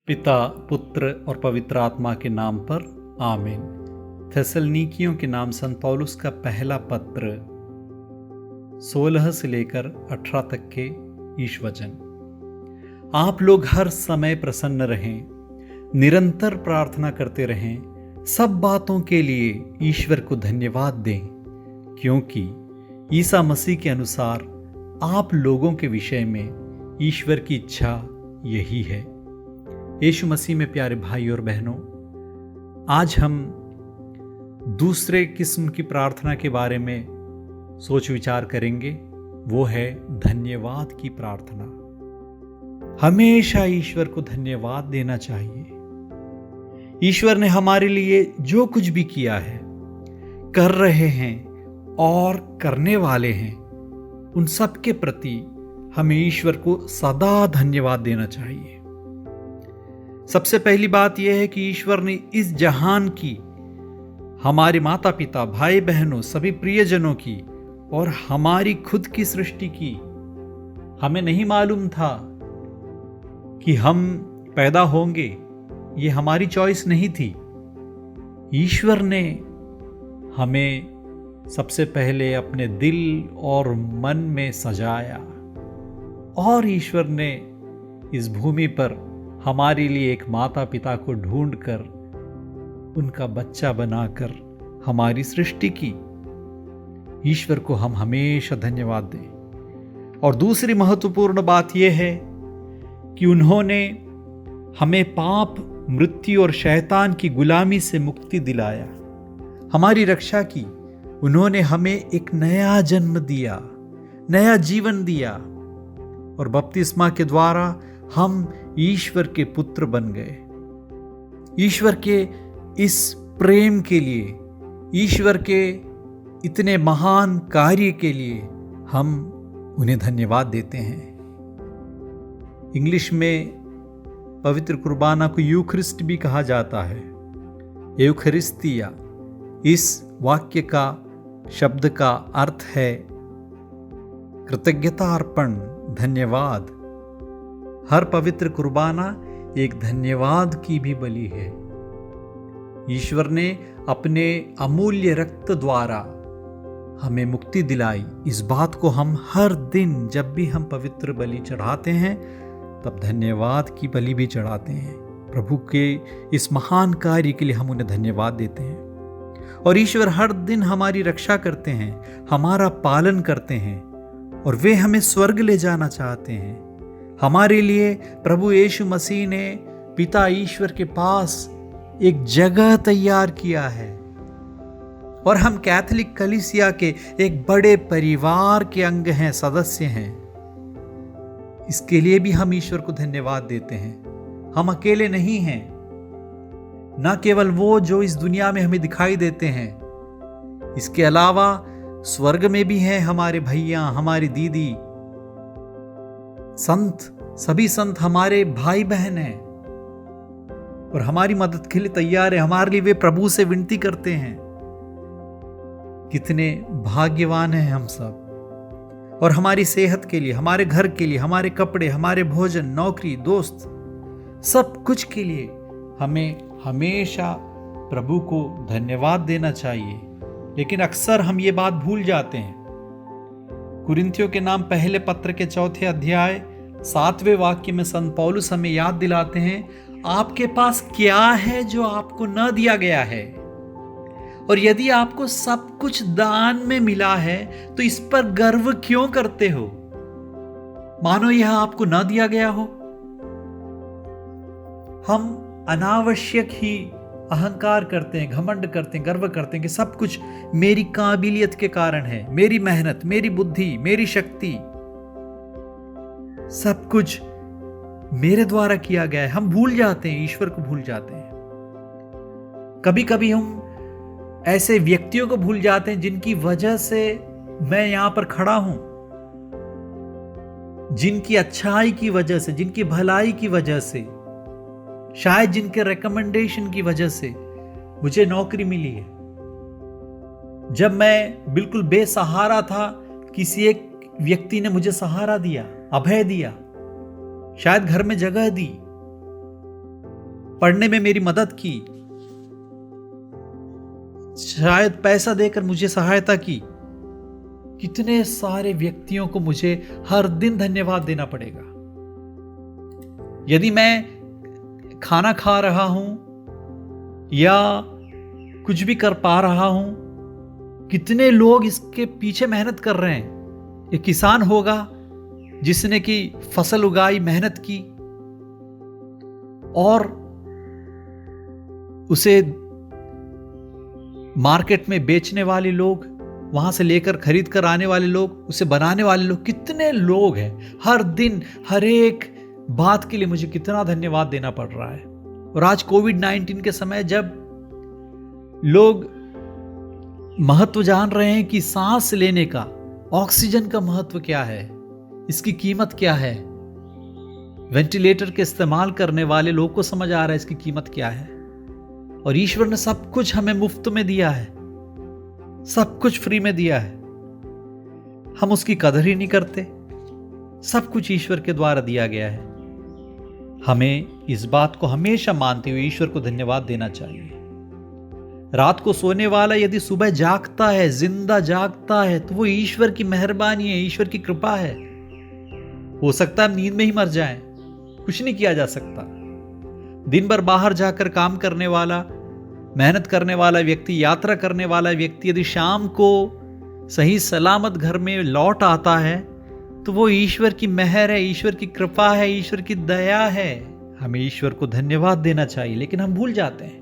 पिता, पुत्र और पवित्र आत्मा के नाम पर आमीन। थेसलनीकियों के नाम संत पौलुस का पहला पत्र 16 से लेकर 18 तक के ईश वचन। आप लोग हर समय प्रसन्न रहें, निरंतर प्रार्थना करते रहें, सब बातों के लिए ईश्वर को धन्यवाद दें, क्योंकि ईसा मसीह के अनुसार आप लोगों के विषय में ईश्वर की इच्छा यही है। यीशु मसीह में प्यारे भाई और बहनों, आज हम दूसरे किस्म की प्रार्थना के बारे में सोच विचार करेंगे। वो है धन्यवाद की प्रार्थना। हमेशा ईश्वर को धन्यवाद देना चाहिए। ईश्वर ने हमारे लिए जो कुछ भी किया है, कर रहे हैं और करने वाले हैं, उन सब के प्रति हमें ईश्वर को सदा धन्यवाद देना चाहिए। सबसे पहली बात यह है कि ईश्वर ने इस जहान की, हमारे माता पिता, भाई बहनों, सभी प्रियजनों की और हमारी खुद की सृष्टि की। हमें नहीं मालूम था कि हम पैदा होंगे, ये हमारी चॉइस नहीं थी। ईश्वर ने हमें सबसे पहले अपने दिल और मन में सजाया और ईश्वर ने इस भूमि पर हमारे लिए एक माता पिता को ढूंढकर उनका बच्चा बनाकर हमारी सृष्टि की। ईश्वर को हम हमेशा धन्यवाद दें। और दूसरी महत्वपूर्ण बात यह है कि उन्होंने हमें पाप, मृत्यु और शैतान की गुलामी से मुक्ति दिलाया, हमारी रक्षा की। उन्होंने हमें एक नया जन्म दिया, नया जीवन दिया और बपतिस्मा के द्वारा हम ईश्वर के पुत्र बन गए। ईश्वर के इस प्रेम के लिए, ईश्वर के इतने महान कार्य के लिए हम उन्हें धन्यवाद देते हैं। इंग्लिश में पवित्र कुर्बाना को यूखरिस्ट भी कहा जाता है, यूखरिस्तिया। इस वाक्य का, शब्द का अर्थ है कृतज्ञता अर्पण, धन्यवाद। हर पवित्र कुर्बाना एक धन्यवाद की भी बलि है। ईश्वर ने अपने अमूल्य रक्त द्वारा हमें मुक्ति दिलाई। इस बात को हम हर दिन जब भी हम पवित्र बलि चढ़ाते हैं, तब धन्यवाद की बलि भी चढ़ाते हैं। प्रभु के इस महान कार्य के लिए हम उन्हें धन्यवाद देते हैं। और ईश्वर हर दिन हमारी रक्षा करते हैं, हमारा पालन करते हैं और वे हमें स्वर्ग ले जाना चाहते हैं। हमारे लिए प्रभु यीशु मसीह ने पिता ईश्वर के पास एक जगह तैयार किया है और हम कैथोलिक कलीसिया के एक बड़े परिवार के अंग हैं, सदस्य हैं। इसके लिए भी हम ईश्वर को धन्यवाद देते हैं। हम अकेले नहीं हैं, न केवल वो जो इस दुनिया में हमें दिखाई देते हैं, इसके अलावा स्वर्ग में भी हैं हमारे भैया, हमारी दीदी, संत, सभी संत हमारे भाई बहन हैं और हमारी मदद के लिए तैयार है। हमारे लिए वे प्रभु से विनती करते हैं। कितने भाग्यवान हैं हम सब। और हमारी सेहत के लिए, हमारे घर के लिए, हमारे कपड़े, हमारे भोजन, नौकरी, दोस्त, सब कुछ के लिए हमें हमेशा प्रभु को धन्यवाद देना चाहिए। लेकिन अक्सर हम ये बात भूल जाते हैं। कुरिन्थियों के नाम पहले पत्र के 4 अध्याय 7वें वाक्य में संत पौलुस हमें याद दिलाते हैं, आपके पास क्या है जो आपको न दिया गया है? और यदि आपको सब कुछ दान में मिला है तो इस पर गर्व क्यों करते हो, मानो यह आपको न दिया गया हो। हम अनावश्यक ही अहंकार करते हैं, घमंड करते हैं, गर्व करते हैं कि सब कुछ मेरी काबिलियत के कारण है, मेरी मेहनत, मेरी बुद्धि, मेरी शक्ति, सब कुछ मेरे द्वारा किया गया है। हम भूल जाते हैं, ईश्वर को भूल जाते हैं। कभी कभी हम ऐसे व्यक्तियों को भूल जाते हैं जिनकी वजह से मैं यहां पर खड़ा हूं, जिनकी अच्छाई की वजह से, जिनकी भलाई की वजह से, शायद जिनके रिकमेंडेशन की वजह से मुझे नौकरी मिली है। जब मैं बिल्कुल बेसहारा था, किसी एक व्यक्ति ने मुझे सहारा दिया, अभय दिया, शायद घर में जगह दी। पढ़ने में मेरी मदद की, शायद पैसा देकर मुझे सहायता की। कितने सारे व्यक्तियों को मुझे हर दिन धन्यवाद देना पड़ेगा। यदि मैं खाना खा रहा हूं या कुछ भी कर पा रहा हूं, कितने लोग इसके पीछे मेहनत कर रहे हैं। एक किसान होगा जिसने की फसल उगाई, मेहनत की, और उसे मार्केट में बेचने वाले लोग, वहां से लेकर खरीद कर आने वाले लोग, उसे बनाने वाले लोग, कितने लोग हैं। हर दिन हर एक बात के लिए मुझे कितना धन्यवाद देना पड़ रहा है। और आज कोविड-19 के समय जब लोग महत्व जान रहे हैं कि सांस लेने का, ऑक्सीजन का महत्व क्या है, इसकी कीमत क्या है, वेंटिलेटर के इस्तेमाल करने वाले लोग को समझ आ रहा है इसकी कीमत क्या है। और ईश्वर ने सब कुछ हमें मुफ्त में दिया है, सब कुछ फ्री में दिया है, हम उसकी कदर ही नहीं करते। सब कुछ ईश्वर के द्वारा दिया गया है। हमें इस बात को हमेशा मानते हुए ईश्वर को धन्यवाद देना चाहिए। रात को सोने वाला यदि सुबह जागता है, जिंदा जागता है, तो वो ईश्वर की मेहरबानी है, ईश्वर की कृपा है। हो सकता है नींद में ही मर जाएं, कुछ नहीं किया जा सकता। दिन भर बाहर जाकर काम करने वाला, मेहनत करने वाला व्यक्ति, यात्रा करने वाला व्यक्ति यदि शाम को सही सलामत घर में लौट आता है, तो वो ईश्वर की मेहर है, ईश्वर की कृपा है, ईश्वर की दया है। हमें ईश्वर को धन्यवाद देना चाहिए, लेकिन हम भूल जाते हैं।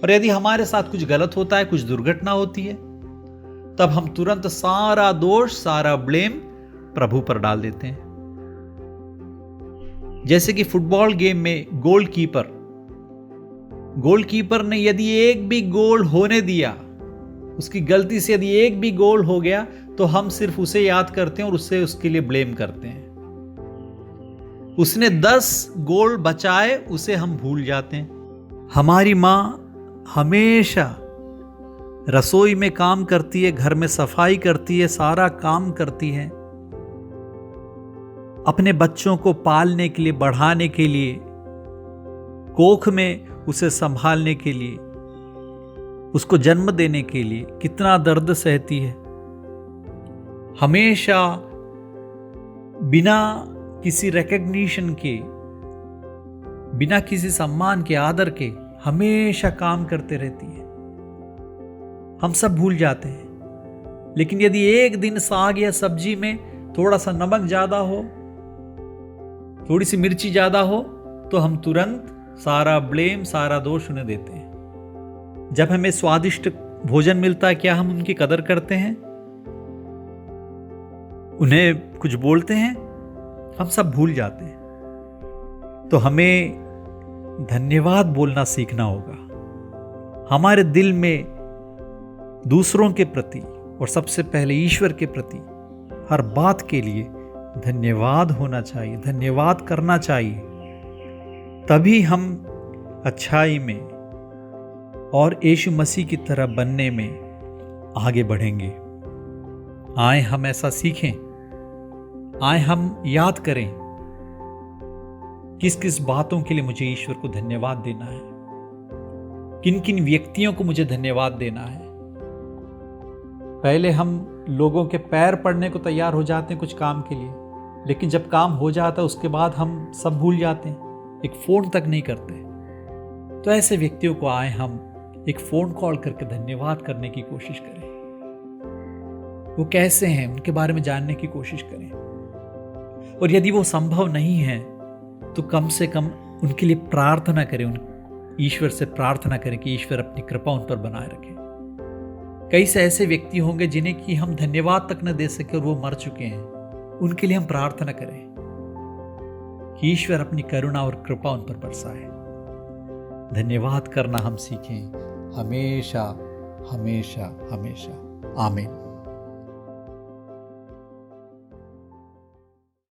और यदि हमारे साथ कुछ गलत होता है, कुछ दुर्घटना होती है, तब हम तुरंत सारा दोष, सारा ब्लेम प्रभु पर डाल देते हैं। जैसे कि फुटबॉल गेम में गोलकीपर ने यदि एक भी गोल होने दिया, उसकी गलती से यदि एक भी गोल हो गया, तो हम सिर्फ उसे याद करते हैं और उसके लिए ब्लेम करते हैं। उसने 10 गोल बचाए, उसे हम भूल जाते हैं। हमारी माँ हमेशा रसोई में काम करती है, घर में सफाई करती है, सारा काम करती है, अपने बच्चों को पालने के लिए, बढ़ाने के लिए, कोख में उसे संभालने के लिए, उसको जन्म देने के लिए कितना दर्द सहती है। हमेशा बिना किसी रिकॉग्निशन के, बिना किसी सम्मान के, आदर के हमेशा काम करते रहती है। हम सब भूल जाते हैं। लेकिन यदि एक दिन साग या सब्जी में थोड़ा सा नमक ज्यादा हो, थोड़ी सी मिर्ची ज्यादा हो, तो हम तुरंत सारा ब्लेम, सारा दोष उन्हें देते हैं। जब हमें स्वादिष्ट भोजन मिलता है, क्या हम उनकी कदर करते हैं? उन्हें कुछ बोलते हैं? हम सब भूल जाते हैं। तो हमें धन्यवाद बोलना सीखना होगा। हमारे दिल में दूसरों के प्रति और सबसे पहले ईश्वर के प्रति हर बात के लिए धन्यवाद होना चाहिए, धन्यवाद करना चाहिए। तभी हम अच्छाई में और यीशु मसीह की तरह बनने में आगे बढ़ेंगे। आए हम ऐसा सीखें, आए हम याद करें किस किस बातों के लिए मुझे ईश्वर को धन्यवाद देना है, किन किन व्यक्तियों को मुझे धन्यवाद देना है। पहले हम लोगों के पैर पड़ने को तैयार हो जाते हैं कुछ काम के लिए, लेकिन जब काम हो जाता है उसके बाद हम सब भूल जाते हैं, एक फोन तक नहीं करते। तो ऐसे व्यक्तियों को आए हम एक फोन कॉल करके धन्यवाद करने की कोशिश करें। वो कैसे हैं उनके बारे में जानने की कोशिश करें। और यदि वो संभव नहीं है तो कम से कम उनके लिए प्रार्थना करें, ईश्वर से प्रार्थना करें कि ईश्वर अपनी कृपा उन पर बनाए रखे। कई से ऐसे व्यक्ति होंगे जिन्हें कि हम धन्यवाद तक न दे सके और वो मर चुके हैं, उनके लिए हम प्रार्थना करें कि ईश्वर अपनी करुणा और कृपा उन पर बरसाए। धन्यवाद करना हम सीखें हमेशा हमेशा हमेशा। आमीन।